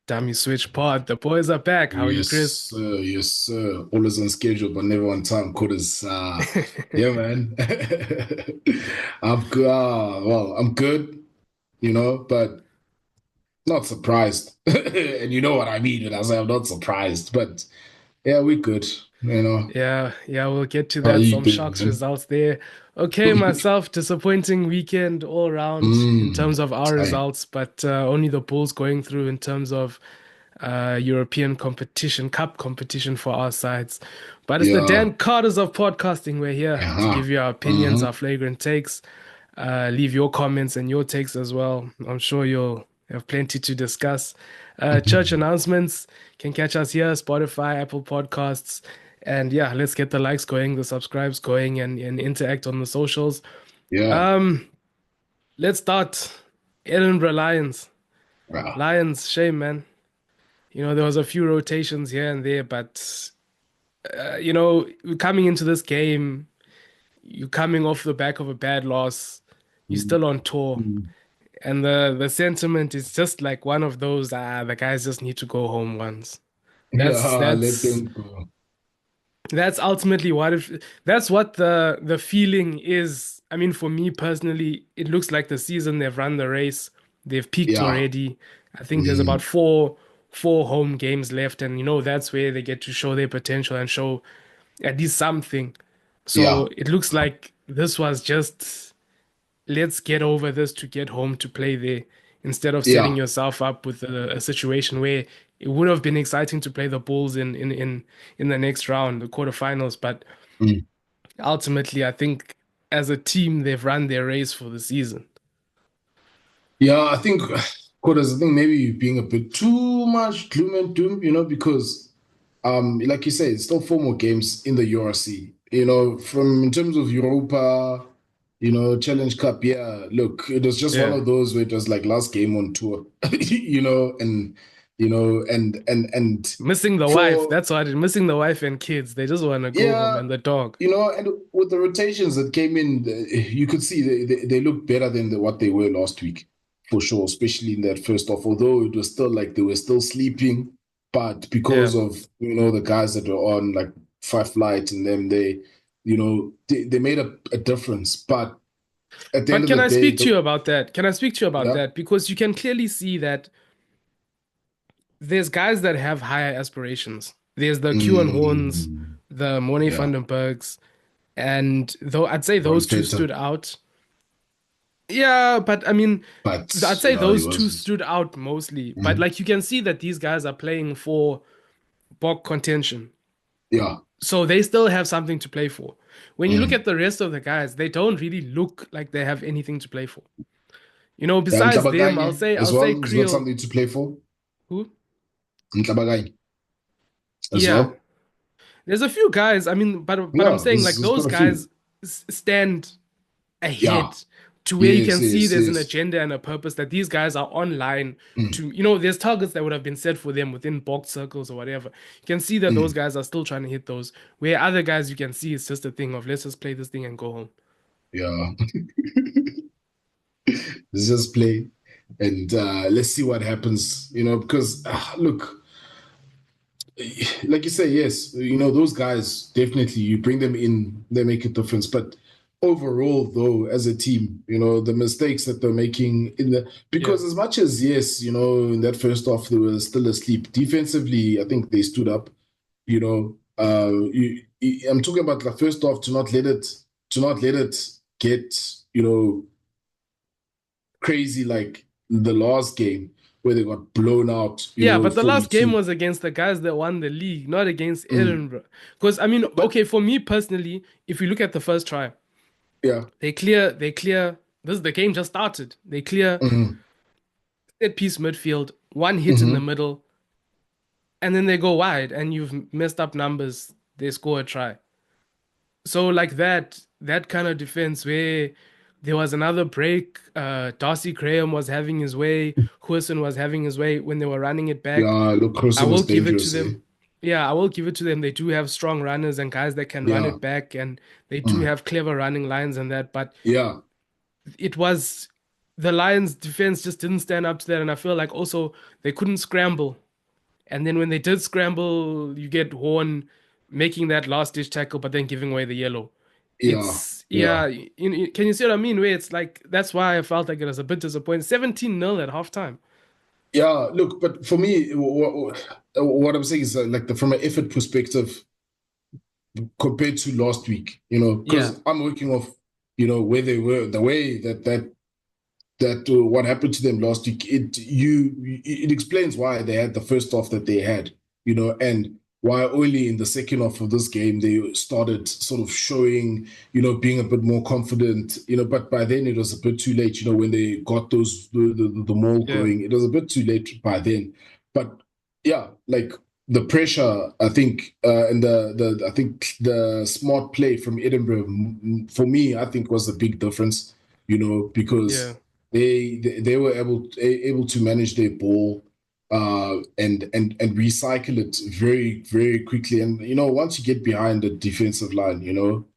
Damn, you switch pod. The boys are back. How are you, Yes, Chris? sir. Yes, sir. Always on schedule, but never on time. Cause yeah, man. I'm good. Well, I'm good, but not surprised. And you know what I mean when I say I'm not surprised. But yeah, we good. You know, Yeah, we'll get to how are that. you Some doing, shocks man? results there. Okay, myself, disappointing weekend all around in terms of our Same. results, but only the Bulls going through in terms of European competition, cup competition for our sides. But it's the Yeah. Dan Carters of podcasting. We're here to Uh-huh. give you our opinions, Mm-hmm. our flagrant takes. Leave your comments and your takes as well. I'm sure you'll have plenty to discuss. Church announcements can catch us here, Spotify, Apple Podcasts. And yeah, let's get the likes going, the subscribes going, and interact on the socials. Yeah. Um, let's start. Edinburgh Lions. Yeah. Lions, shame, man. There was a few rotations here and there, but coming into this game, you're coming off the back of a bad loss. You're still on tour. Mm-hmm. And the sentiment is just like one of those, the guys just need to go home once. That's Yeah. Let that's them go. that's ultimately that's what the feeling is. I mean, for me personally, it looks like the season they've run the race, they've peaked Yeah. already. I think there's about Mm. four home games left, and that's where they get to show their potential and show at least something. So Yeah. it looks like this was just let's get over this to get home to play there instead of setting Yeah. yourself up with a situation where it would have been exciting to play the Bulls in the next round, the quarterfinals. But Mm. ultimately, I think as a team, they've run their race for the season. Yeah, I think, Quarters, I think maybe you're being a bit too much gloom and doom, because, like you say, it's still four more games in the URC. From in terms of Europa, Challenge Cup, yeah, look, it was just one Yeah. of those where it was like last game on tour, and Missing the wife. for, That's what it, missing the wife and kids. They just want to go home yeah, and the dog. and with the rotations that came in, you could see they look better than what they were last week, for sure, especially in that first off. Although it was still like they were still sleeping, but Yeah. because of the guys that were on like five flight and them, they made a difference. But at the end But of can the I day, speak to you about that? Can I speak to you about yeah, that? Because you can clearly see that there's guys that have higher aspirations. There's the Q Horns, mm, the Mornay yeah, Vandenbergs, and though I'd say Ron those two Peter, stood out. Yeah, but I mean, I'd but say he those two wasn't. stood out mostly. But Mhm. like you can see that these guys are playing for bog contention. Yeah, So they still have something to play for. When you look mm. at the rest of the guys, they don't really look like they have anything to play for. And Besides them, I'll Tlabaganye say I'll as say well. He's got Creel. something to play for. Who? Tlabaganye as Yeah. well. There's a few guys, I mean, but I'm Yeah, saying like there's those quite a few. guys stand Yeah. ahead to where you Yes, can see yes, there's an yes. agenda and a purpose that these guys are online Mm, to, there's targets that would have been set for them within box circles or whatever. You can see that those mm. guys are still trying to hit those, where other guys you can see it's just a thing of let's just play this thing and go home. Yeah. Let's just play and let's see what happens, because look, like you say, yes, those guys definitely you bring them in, they make a difference. But overall, though, as a team, the mistakes that they're making Yeah. because as much as yes, in that first half they were still asleep. Defensively, I think they stood up. I'm talking about the first half to not let it get crazy like the last game where they got blown out, Yeah, but the last game 42. was against the guys that won the league, not against Mm. Edinburgh. Because I mean, But okay, for me personally, if you look at the first try, yeah, they clear the game just started. They clear hmm set piece midfield, one hit in the hmm middle, and then they go wide, and you've messed up numbers. They score a try. So like that kind of defense where there was another break. Darcy Graham was having his way. Huison was having his way when they were running it back. yeah, look, I Croson will is give it to dangerous, eh? them. Yeah, I will give it to them. They do have strong runners and guys that can run Yeah, it back, and they do mm. have clever running lines and that. But Yeah, it was. the Lions defense just didn't stand up to that, and I feel like also they couldn't scramble. And then when they did scramble, you get Horn making that last ditch tackle, but then giving away the yellow. Yeah, It's yeah. yeah, can you see what I mean? Where it's like that's why I felt like it was a bit disappointing. 17-0 at halftime. Yeah, look, but for me, what I'm saying is like from an effort perspective compared to last week, Yeah, because I'm working off, where they were, the way that what happened to them last week, it explains why they had the first half that they had, and why only in the second half of this game they started sort of showing, being a bit more confident, but by then it was a bit too late, when they got the maul yeah, going, it was a bit too late by then. But yeah, like the pressure, I think, and the I think the smart play from Edinburgh, for me, I think was a big difference, yeah, because they were able to manage their ball, and recycle it very very quickly. And once you get behind the defensive line,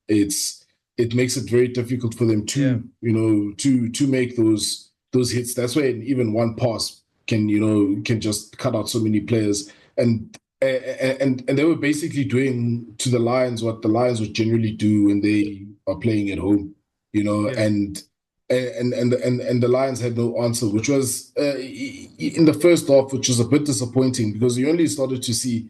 it makes it very difficult for them yeah, to make those hits. That's why even one pass can just cut out so many players. And they were basically doing to the Lions what the Lions would generally do when they are playing at home, yeah, and the Lions had no answer, which was in the first half, which was a bit disappointing because you only started to see,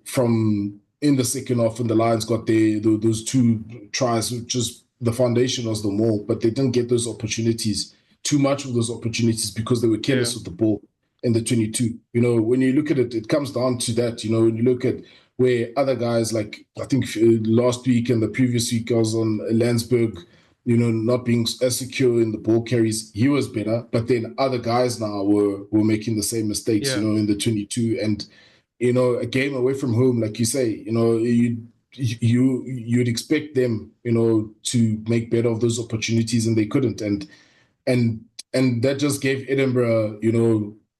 from in the second half when the Lions got those two tries, which is the foundation was the maul, but they didn't get those opportunities, too much of those opportunities because they were yeah, careless with the ball in the 22. When you look at it, it comes down to that. When you look at where other guys like I think last week and the previous week I was on Landsberg, not being as secure in the ball carries, he was better. But then other guys now were making the same mistakes, yeah, in the 22. And, a game away from home, like you say, you'd expect them, to make better of those opportunities, and they couldn't. And and that just gave Edinburgh,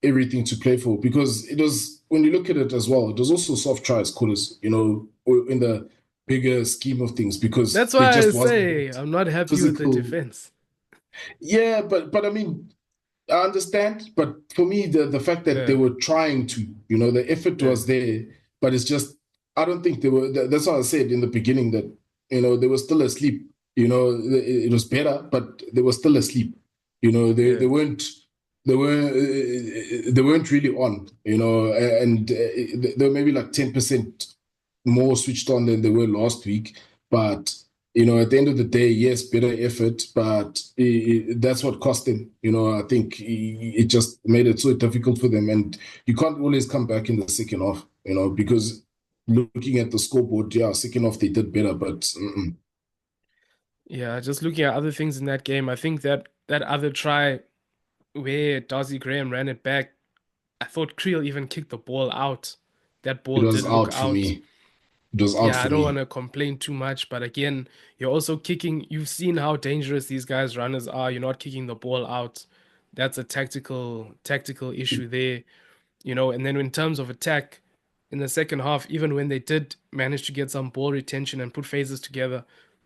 everything to play for because it was when you look at it as well, it was also soft tries, quarters, in the bigger scheme of things because that's there why I just wasn't say that I'm not happy with the physical. defense. Yeah, but I mean, I understand. But for me, the fact that they Yeah, were trying to, the effort yeah, was there, but it's just I don't think they were. That's why I said in the beginning that they were still asleep. It was better, but they were still asleep. They yeah, weren't really on. And they were maybe like 10% more switched on than they were last week, but at the end of the day, yes, better effort, but that's what cost them. I think it just made it so difficult for them, and you can't always come back in the second half. Because looking at the scoreboard, yeah, second half they did better, but yeah. Just looking at other things in that game, I think that other try where Darcy Graham ran it back, I thought Creel even kicked the ball out. That it ball was did look out for out. me. It was out Yeah, I for don't want me. to complain too much, but again, you're also kicking. You've seen how dangerous these guys runners are. You're not kicking the ball out. That's a tactical issue there, And then in terms of attack, in the second half, even when they did manage to get some ball retention and put phases together,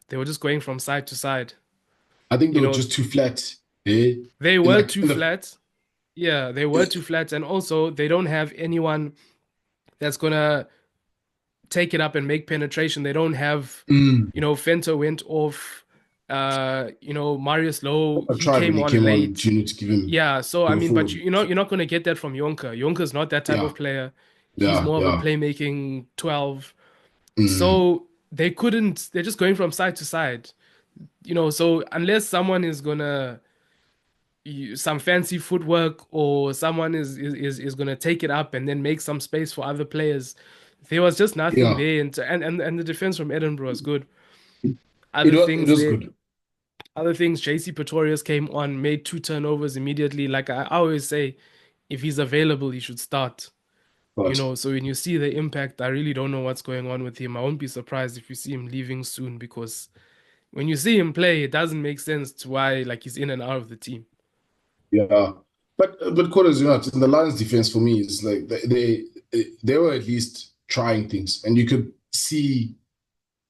they were just going from side to side. I think they You were know, just too flat. Eh? they And were like too in the flat. Yeah, they were too flat, and also they don't have anyone that's gonna take it up and make penetration. They don't have, mm, Fento went off. Marius Lowe, I he tried when came he on came on late. to give him Yeah, so I go mean, but forward. you're not going to get that from Jonker. Jonker's not that type Yeah, of player. He's yeah, more of a yeah. playmaking 12. Mm, So they couldn't, they're just going from side to side. So unless someone is gonna some fancy footwork or someone is gonna take it up and then make some space for other players, there was just nothing yeah, there. And the defense from Edinburgh was good. it Other was it things was there, good. other things. JC Pretorius came on, made two turnovers immediately. Like I always say, if he's available, he should start. But So when you see the impact, I really don't know what's going on with him. I won't be surprised if you see him leaving soon because when you see him play, it doesn't make sense to why like he's in and out of the team. yeah, but quarters, in the Lions' defense for me is like they were at least trying things, and you could see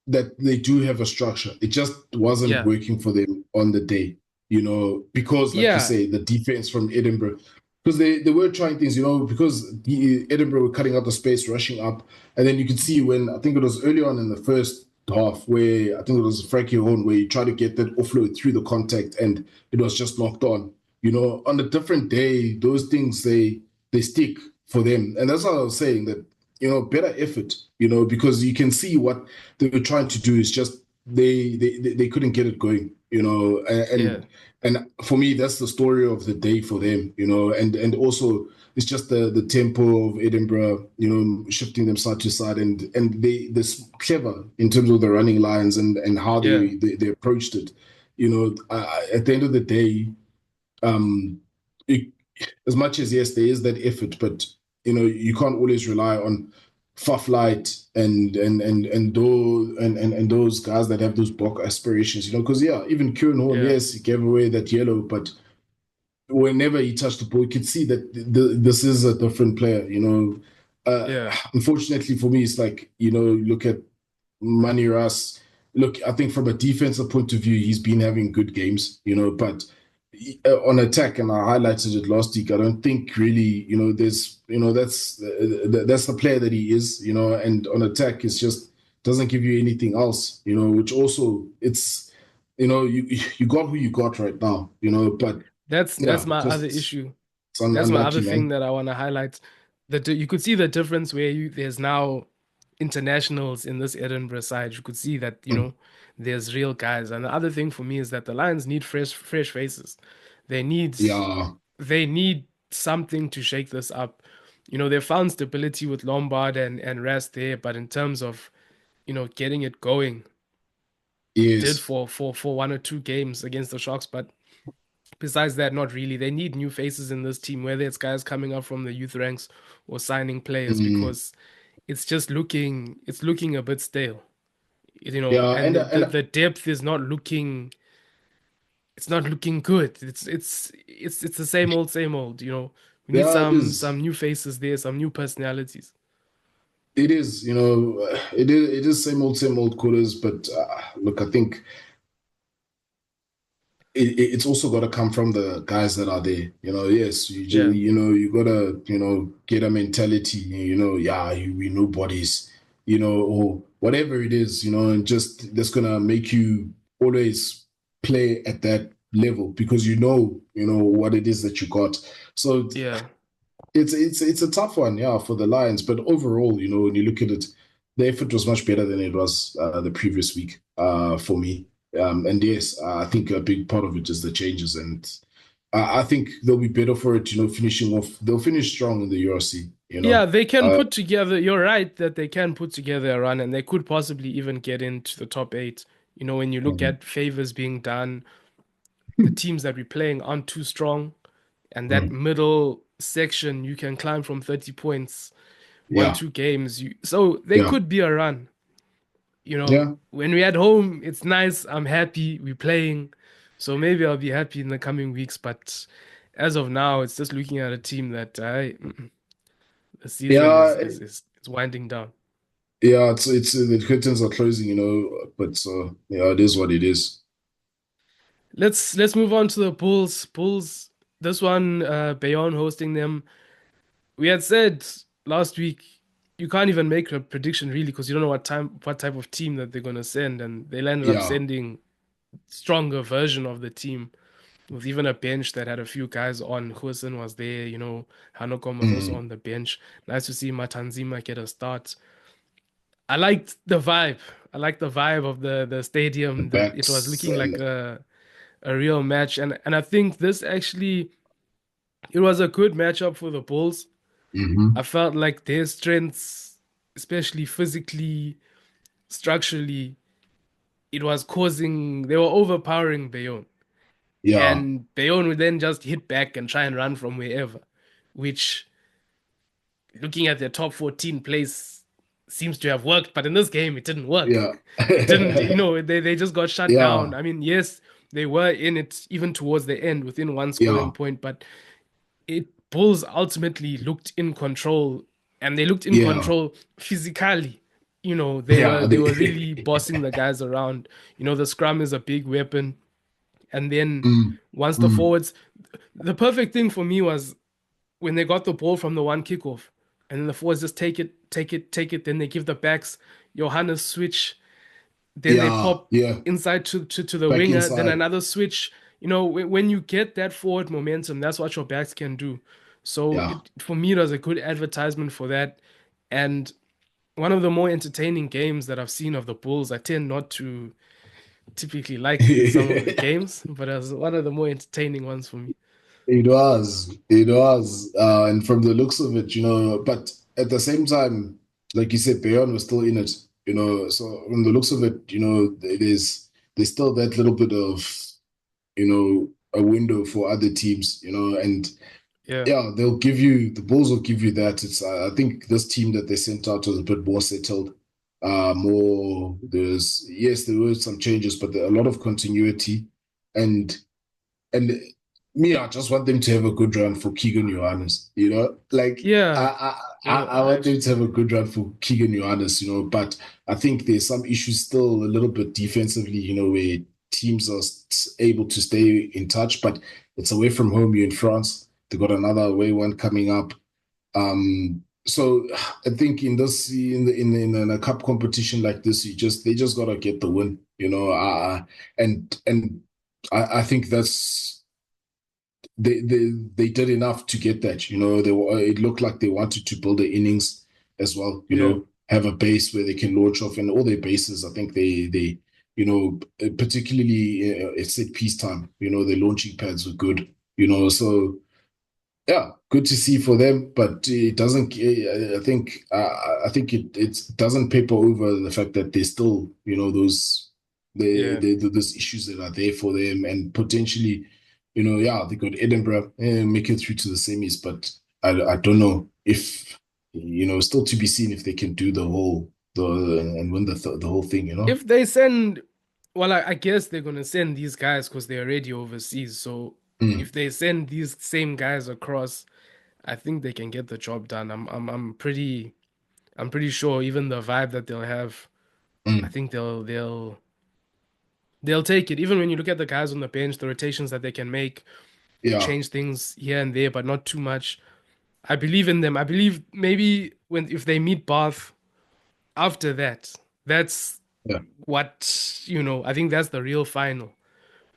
that they do have a structure. It just wasn't Yeah, working for them on the day. because like you Yeah, say, the defense from Edinburgh, because they were trying things, because Edinburgh were cutting out the space, rushing up, and then you could see when I think it was early on in the first half where I think it was Frankie Horn where he tried to get that offload through the contact and it was just knocked on. On a different day, those things they stick for them, and that's what I was saying that better effort, because you can see what they were trying to do is just they couldn't get it going, yeah, and for me that's the story of the day for them, and also it's just the tempo of Edinburgh, shifting them side to side, and they're clever in terms of the running lines and how yeah, they approached it. At the end of the day, um, it, as much as yes, there is that effort, but you can't always rely on Faf Light and those guys that have those block aspirations, because yeah, even Kieran Horn, yeah, yes, he gave away that yellow, but whenever he touched the ball, you could see that this is a different player. yeah, Unfortunately for me, it's like look at Mani Ras. Look, I think from a defensive point of view, he's been having good games, but on attack, and I highlighted it last week. I don't think really, there's, that's the player that he is, and on attack, it's just doesn't give you anything else, which also it's, you got who you got right now, but that's yeah, my other just issue. it's That's my other unlucky, thing man. that I want to highlight. That you could see the difference where there's now internationals in this Edinburgh side. You could see that, Mm. there's real guys. And the other thing for me is that the Lions need fresh faces. They need Yeah, they need something to shake this up. They found stability with Lombard and Rest there, but in terms of, getting it going, it did yes. for one or two games against the Sharks, but besides that, not really. They need new faces in this team, whether it's guys coming up from the youth ranks or signing players, Mm. because it's looking a bit stale, Yeah, and the depth is not looking it's not looking good. It's the same old. We need yeah, it some is. new faces there, some new personalities. It is, it is same old quarters, but look, I think it's also got to come from the guys that are there. Yes, Yeah, you gotta, get a mentality, yeah, we know bodies, or whatever it is, and just that's gonna make you always play at that level because what it is that you got. So yeah, it's a tough one, yeah, for the Lions. But overall, when you look at it, the effort was much better than it was the previous week for me. And yes, I think a big part of it is the changes, and I think they'll be better for it. Finishing off, they'll finish strong in the URC. yeah. They can Uh, put together. You're right that they can put together a run, and they could possibly even get into the top eight. When you look mhm, at favors being done, the teams that we're playing aren't too strong, and that mhm. middle section you can climb from 30 points, one, Yeah, two games. So they yeah, could be a run. yeah, When we're at home, it's nice. I'm happy. We're playing. So maybe I'll be happy in the coming weeks. But as of now, it's just looking at a team that the season yeah, is winding down. yeah. It's the curtains are closing, but yeah, it is what it is. Let's move on to the Bulls. Bulls, this one, Bayonne hosting them. We had said last week you can't even make a prediction really because you don't know what type of team that they're gonna send, and they landed up Yeah. sending stronger version of the team with even a bench that had a few guys on. Huson was there, Hanokon was also Mm. on the bench. Nice to see Matanzima get a start. I liked the vibe. I liked the vibe of the The stadium. That it was backs looking like and a real match, and I think this actually it was a good matchup for the Bulls. I mhm. felt like their strengths, especially physically, structurally, it was causing they were overpowering Bayonne. Yeah, And Bayonne would then just hit back and try and run from wherever, which looking at their top 14 place seems to have worked, but in this game it didn't work. yeah, It didn't, they just got shut down. yeah, I mean, yes, they were in it even towards the end within one scoring yeah, point, but it Bulls ultimately looked in control and they looked in yeah, control physically. They were yeah. they were really bossing the guys around. The scrum is a big weapon. And then mm, once the mm. forwards, the perfect thing for me was when they got the ball from the one kickoff, and then the forwards just take it, take it, take it. Then they give the backs Johannes switch. Then they Yeah, pop yeah. inside to the Back winger. Then inside. another switch. When you get that forward momentum, that's what your backs can do. So Yeah. for me, it was a good advertisement for that. And one of the more entertaining games that I've seen of the Bulls. I tend not to typically like some of the games, but it was one of the more entertaining ones for me. It was, and from the looks of it, but at the same time, like you said, Bayonne was still in it, so from the looks of it, there's still that little bit of, a window for other teams, and Yeah, yeah, the Bulls will give you that. I think this team that they sent out was a bit more settled, yes, there were some changes, but a lot of continuity, and and me, I just want them to have a good run for Keegan Johannes, like yeah. I I want them actually, to have a good run for Keegan Johannes, but I think there's some issues still a little bit defensively, where teams are able to stay in touch, but it's away from home. You're in France. They got another away one coming up. So I think in a cup competition like this, they just gotta get the win, and I think they did enough to get that. It looked like they wanted to build the innings as well. yeah, Have a base where they can launch off, and all their bases. I think they particularly at set piece time. Their launching pads were good. So yeah, good to see for them, but it doesn't. I think it doesn't paper over the fact that there's still yeah. those issues that are there for them, and potentially, yeah, they got Edinburgh make it through to the semis, but I don't know if still to be seen if they can do the and win the whole thing. If they send, well, I guess they're gonna send these guys because they're already overseas. So Mm, if they send these same guys across, I think they can get the job done. I'm pretty sure even the vibe that they'll have, I mm, think they'll take it. Even when you look at the guys on the bench, the rotations that they can make, yeah, change things here and there, but not too much. I believe in them. I believe maybe when if they meet Bath after that, that's yeah, what, I think that's the real final.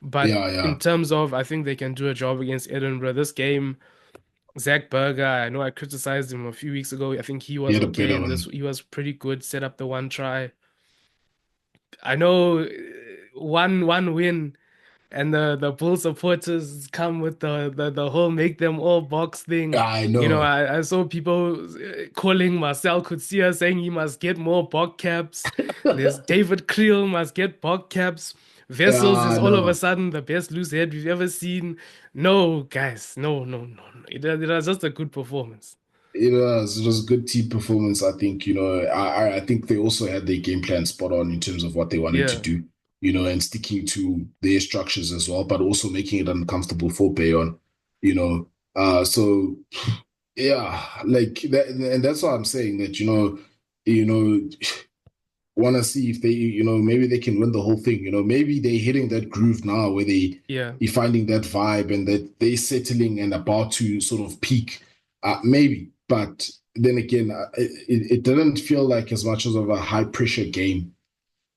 But yeah, in yeah. terms of, I think they can do a job against Edinburgh. This game, Zach Berger, I know I criticized him a few weeks ago. I think he He was had a okay, better and this one. he was pretty good. Set up the one try. I know one win. And the Bull supporters come with the whole make them all box thing. I know. I saw people calling Marcel Coetzee saying he must get more bog caps. There's David Creel must get bog caps. Yeah, Vessels is I all of a know. sudden the best loose head we've ever seen. No, guys, no, no, no, no. It was just a good performance. It was a good team performance. I think, I think they also had their game plan spot on in terms of what they wanted to Yeah. do, and sticking to their structures as well, but also making it uncomfortable for Bayonne, you know. So yeah, like that, and that's why I'm saying that, you know, want to see if they, maybe they can win the whole thing. Maybe they're hitting that groove now where Yeah. they're finding that vibe and that they're settling and about to sort of peak. Maybe, but then again, it didn't feel like as much as of a high pressure game.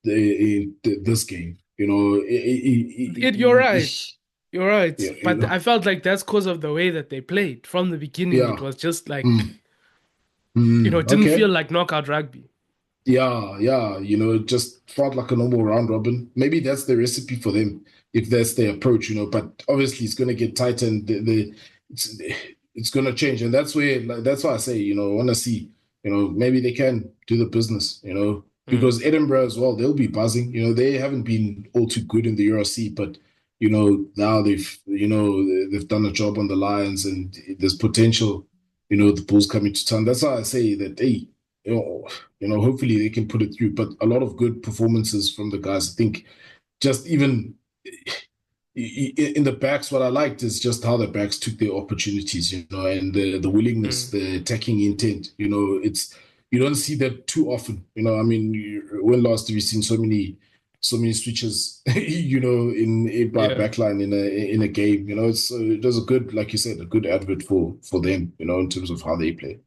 This game, You're right. You're right. yeah, But I felt like that's because of the way that they played. From the beginning, it yeah, was just like, mm, it didn't feel okay. like knockout rugby. Yeah, yeah, it just felt like a normal round robin. Maybe that's the recipe for them, if that's their approach, But obviously, it's going to get tighter, and it's it's going to change, and that's why I say, I want to see, maybe they can do the business, Mm, because Edinburgh as well, they'll be buzzing. They haven't been all too good in the EuroC, but now they've done a job on the Lions, and there's potential, the Bulls coming to town. That's why I say that, hey. You know, hopefully they can put it through. But a lot of good performances from the guys. I think just even in the backs, what I liked is just how the backs took their opportunities, and the willingness, mm. the attacking intent. You don't see that too often. I mean, when last have you seen so many switches, in by Yeah. backline in a game. It was a good, like you said, a good advert for them. In terms of how they play.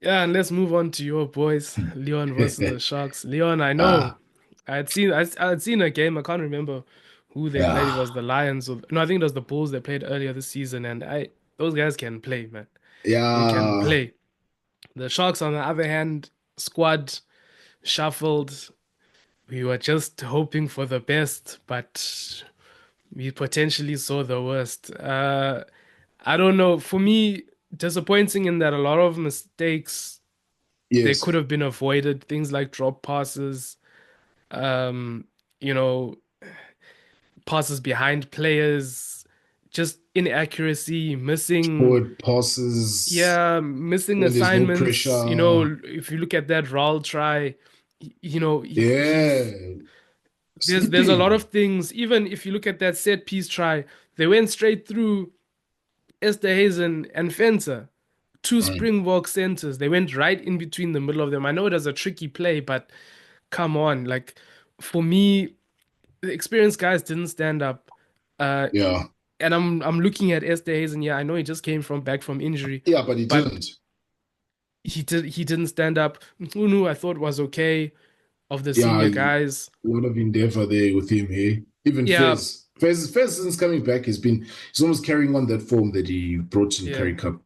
Yeah, and let's move on to your boys, Lyon versus the Sharks. Lyon, I know. Ah, I had seen a game. I can't remember who they played. It yeah, was the Lions or no, I think it was the Bulls they played earlier this season, and I those guys can play, man. They can yeah. play. The Sharks, on the other hand, squad shuffled. We were just hoping for the best, but we potentially saw the worst. I don't know. For me, disappointing in that a lot of mistakes they could Yes, have been avoided. Things like drop passes, um, you know, passes behind players, just inaccuracy, missing, forward passes yeah, missing when there's no assignments. pressure. If you look at that Raul try, he's Yeah, there's a lot of sleeping. things. Even if you look at that set piece try, they went straight through Esterhazen and Fencer, two Mm, Springbok centers. They went right in between the middle of them. I know it was a tricky play, but come on, like for me, the experienced guys didn't stand up. Uh, yeah, and I'm looking at Esterhazen. Yeah, I know he just came from back from injury, yeah, but he but didn't. he didn't stand up. Unu I thought was okay of the Yeah, senior a guys. lot of endeavor there with him here. Even Yeah, Fez since coming back, he's almost carrying on that form that he brought in yeah. Curry Cup.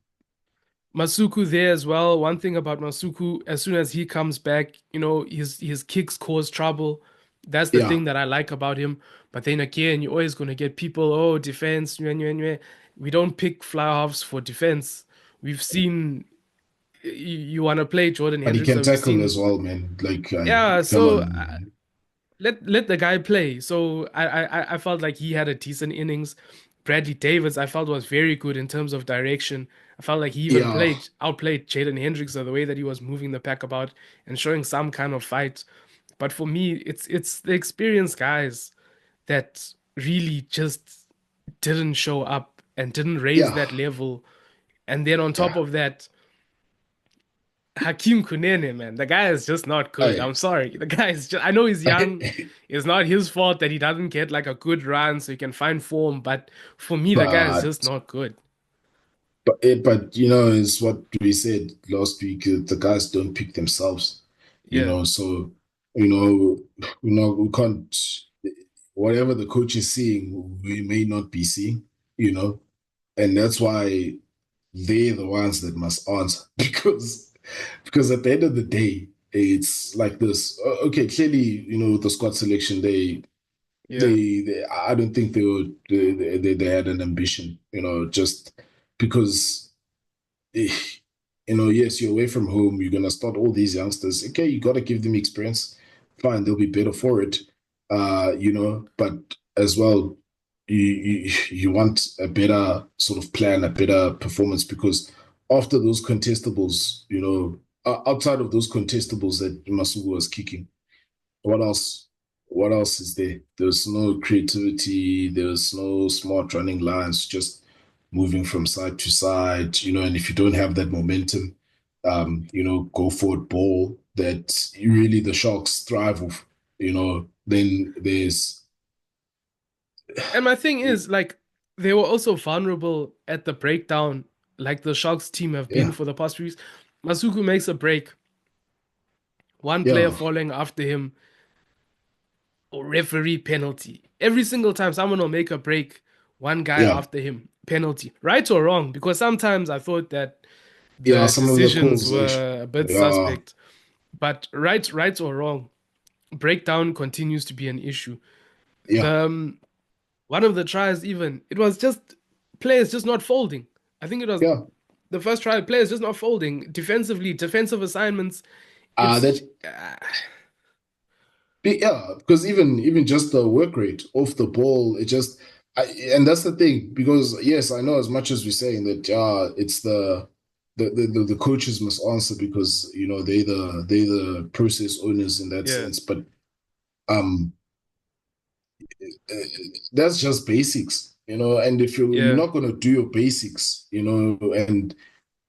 Masuku there as well. One thing about Masuku, as soon as he comes back, his kicks cause trouble. That's the Yeah, thing that I like about him. But then again, you're always gonna get people, oh, defense, nyeh, nyeh, nyeh. We don't pick fly halves for defense. We've seen you want to play Jordan but he Hendricks, can so we've tackle seen, as well, man. Like, yeah. come So on. let the guy play. So I felt like he had a decent innings. Bradley Davis, I felt was very good in terms of direction. I felt like he even Yeah, played outplayed Jaden Hendricks the way that he was moving the pack about and showing some kind of fight. But for me, it's the experienced guys that really just didn't show up and didn't raise yeah, that level. And then on top yeah. of that, Hakim Kunene, man, the guy is just not good. Hey, I'm sorry. The guy is just, I know he's young. It's not his fault that he doesn't get like a good run so he can find form. But for me, the guy is just but not good. but it's what we said last week. The guys don't pick themselves. Yeah, So you know, we can't. Whatever the coach is seeing, we may not be seeing. And that's why they're the ones that must answer because at the end of the day, it's like this. Okay, clearly, the squad selection, yeah. I don't think they had an ambition, just because eh, yes, you're away from home, you're gonna start all these youngsters. Okay, you gotta give them experience. Fine, they'll be better for it. But as well, you want a better sort of plan, a better performance because after those contestables, outside of those contestables that Masugu was kicking, what else? What else is there? There's no creativity. There's no smart running lines. Just moving from side to side. And if you don't have that momentum, go forward ball that really the Sharks thrive off. Then there's And my thing is, like, they were also vulnerable at the breakdown, like the Sharks team have been yeah, for the past few weeks. Masuku makes a break, one player yeah, falling after him, referee penalty. Every single time someone will make a break, one guy yeah, after him, penalty. Right or wrong? Because sometimes I thought that yeah. the Some of the decisions calls, were a bit yeah, suspect. But right or wrong, breakdown continues to be an issue. yeah, The one of the tries, even it was just players just not folding. I think it was yeah. the first try, players just not folding defensively, defensive assignments. It's That Yeah, because even just the work rate off the ball, and that's the thing. Because yes, I know as much as we're saying that, it's the coaches must answer because they the process owners in that yeah, sense. But um, uh, that's just basics, And if you're yeah, not gonna do your basics, and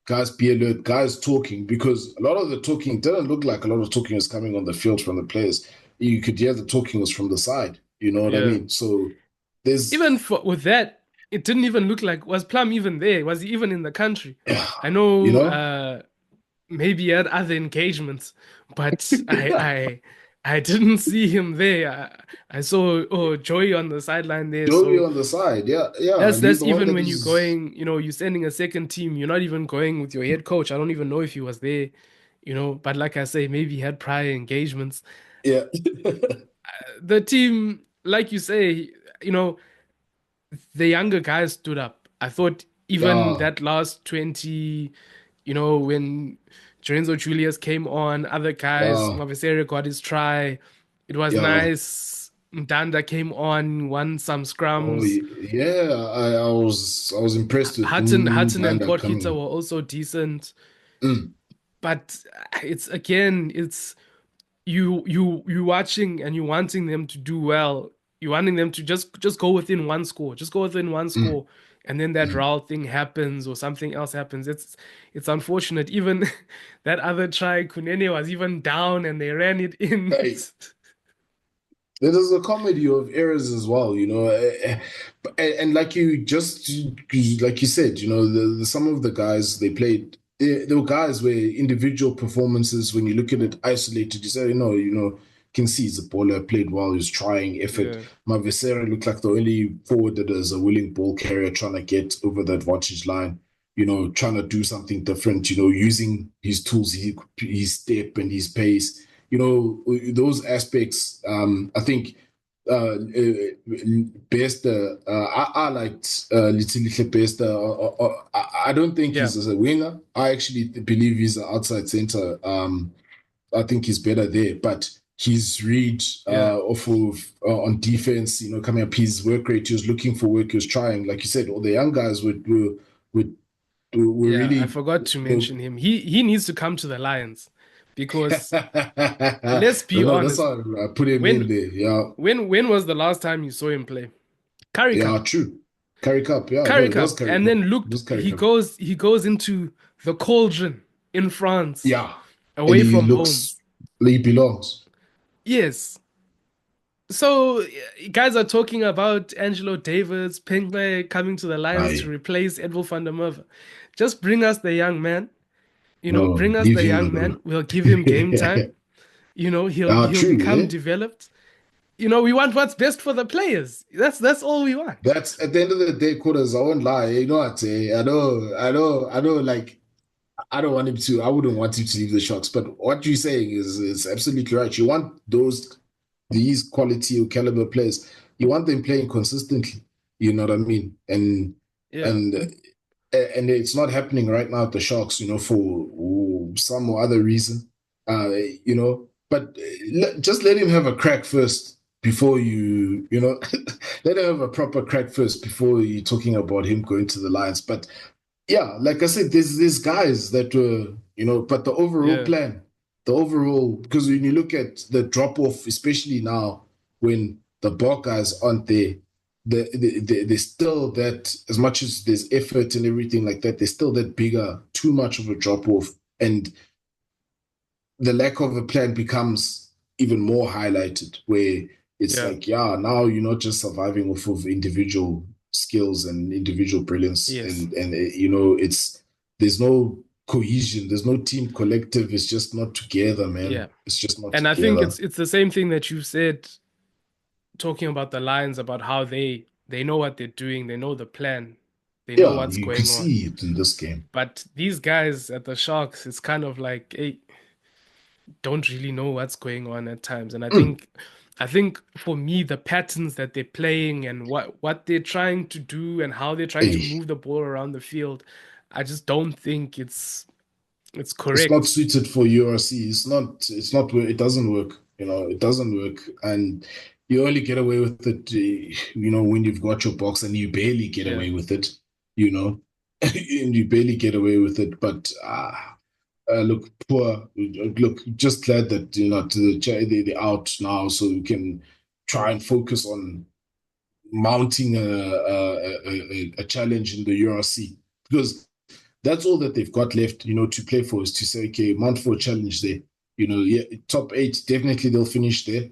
guys be alert, guys talking, because a lot of the talking didn't look like a lot of talking is coming on the field from the players. you could hear the talking was from the side. You know what I Yeah. mean? So there's, Even with that, it didn't even look like was Plum even there? Was he even in the country? I you know know, maybe he had other engagements, but I didn't see him there. I saw Joey on the sideline there. Joey So on the side. Yeah, yeah, and he's that's the one even that when you're is. going, you're sending a second team. You're not even going with your head coach. I don't even know if he was there, But like I say, maybe he had prior engagements. Yeah, The team, like you say, you know, the younger guys stood up. I thought even yeah, that last 20, when Lorenzo Julius came on, other guys, yeah. Mavesere got his try. It was Yeah. nice. Ndanda came on, won some Oh, scrums. yeah. I was impressed with Hutton and Banda Potgieter coming. were also decent. Mm, But it's you watching and you wanting them to do well. You wanting them to just go within one score, just go within one mm, score, and then that mm. RAL thing happens or something else happens. It's unfortunate. Even that other try, Kunene was even down and they ran it in. Hey, there's a comedy of errors as well, and like like you said, some of the guys they played, there were guys where individual performances, when you look at it isolated, you say, can see he's a baller, played well, he was trying effort. Yeah, Mavesera looked like the only forward that is a willing ball carrier trying to get over that vantage line, trying to do something different, using his tools, his step and his pace, those aspects. I think Bester. I liked Little Bester. I don't think yeah, he's a winger. I actually believe he's an outside center. I think he's better there, but his read yeah, off of on defense, coming up, his work rate, he was looking for work, he was trying. Like you said, all the young guys would were yeah. I really. forgot to You mention him. He needs to come to the Lions because know, let's be no, that's honest. how I put him in When there. Yeah, when was the last time you saw him play? Curry yeah, Cup. true. Curry Cup. Yeah, no, Curry it was Cup, Curry and Cup. then It looked was Curry Cup. he goes into the cauldron in France, Yeah, and away he from home. looks he belongs. Yes. So guys are talking about Angelo Davis, Pingley coming to the Lions to Aye, replace Edwin van der Merwe. Just bring us the young man. no, Bring us leave the him young alone. man. We'll give him game time. He'll True. become Yeah, developed. We want what's best for the players. That's all we want. that's at the end of the day, quarters. I won't lie. You know what? I know. Like I don't want him to. I wouldn't want him to leave the Sharks. But what you're saying is absolutely right. You want these quality or caliber players. You want them playing consistently. You know what I mean? Yeah. And and it's not happening right now at the Sharks. For some or other reason. But just let him have a crack first before let him have a proper crack first before you're talking about him going to the Lions. But yeah, like I said, there's these guys that were, but Yeah. the overall, because when you look at the drop off, especially now when the bulk guys aren't there, there's still that, as much as there's effort and everything like that, there's still that bigger, too much of a drop off. And the lack of a plan becomes even more highlighted, where it's Yeah. like, yeah, now you're not just surviving off of individual skills and individual brilliance, Yes. and it's there's no cohesion, there's no team collective. It's just not together, man. Yeah. It's just not And I think together. it's the same thing that you said talking about the Lions about how they know what they're doing, they know the plan, they know Yeah, what's you could going on. see it in this game. But these guys at the Sharks, it's kind of like, hey, don't really know what's going on at times. And Mm. I think for me, the patterns that they're playing and what they're trying to do and how they're trying to Hey, move the ball around the field, I just don't think it's it's not correct. suited for URC. It's not it doesn't work. It doesn't work. And you only get away with it, when you've got your box, and you barely get Yeah. away with it, you know, and you barely get away with it. But look, poor. Look, just glad that they're out now, so we can try and focus on mounting a challenge in the URC, because that's all that they've got left, to play for, is to say, okay, mount for a challenge there. Yeah, top eight, definitely they'll finish there,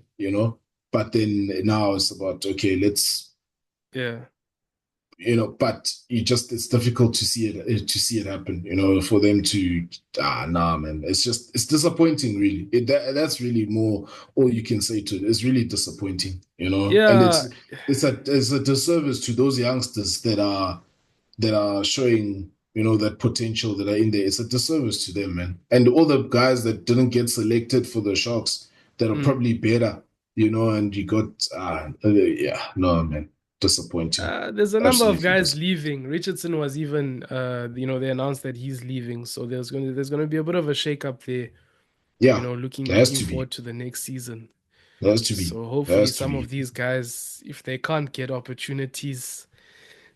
but then now it's about, okay, let's, Yeah. but it's difficult to see it happen, for them to, nah, man, it's disappointing, really. That's really more all you can say to it. It's really disappointing, and Yeah. it's a disservice to those youngsters that are showing, that potential that are in there. It's a disservice to them, man. And all the guys that didn't get selected for the Sharks that are Mm. probably better, and you got, yeah, no, man, disappointing. There's a number of Absolutely guys disappointing. leaving. Richardson was even, they announced that he's leaving, so there's gonna be a bit of a shakeup there. Yeah, Looking there has looking to forward be. to the next season. There has to be. So There hopefully has to some of be. these guys, if they can't get opportunities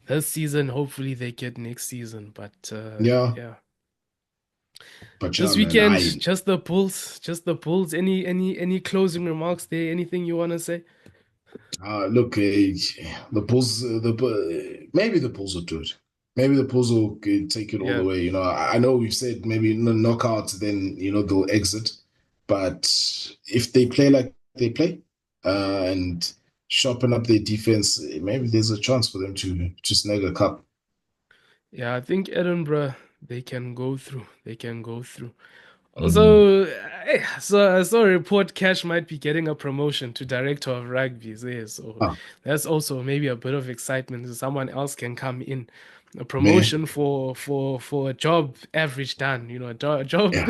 this season, hopefully they get next season. But Yeah, yeah, but yeah, this man, weekend, just the Bulls, just the Bulls. Any closing remarks there? Anything you want to say? look, the Bulls, maybe the Bulls will do it. Maybe the Bulls will take it all the Yeah. way. I know we've said maybe knockouts, then they'll exit. But if they play like they play, and sharpen up their defense, maybe there's a chance for them to snag a cup. Yeah, I think Edinburgh, they can go through. They can go through. Mm. Also, so I saw a report Cash might be getting a promotion to director of rugby there. So Ah, that's also maybe a bit of excitement. Someone else can come in. A man, promotion for a job average done, a job yeah,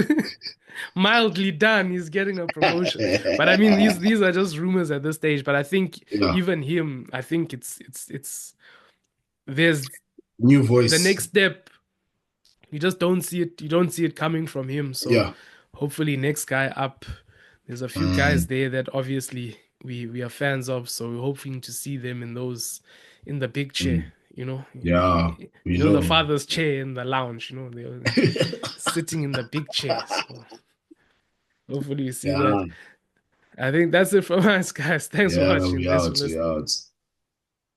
mildly done. He's getting a promotion. But I mean, these are just rumors at this stage. But I think yeah, even him, I think it's there's new the voice, next step. You just don't see it. You don't see it coming from him. So yeah, hopefully, next guy up. There's a few guys mm, there that obviously we are fans of. So we're hoping to see them in the big chair. mm, You know, yeah, we the know. father's chair in the lounge. They're sitting in the big chair. So hopefully, you see that. Yeah, I think that's it from us, guys. Thanks for yeah, watching. we Thanks for out, we listening. out.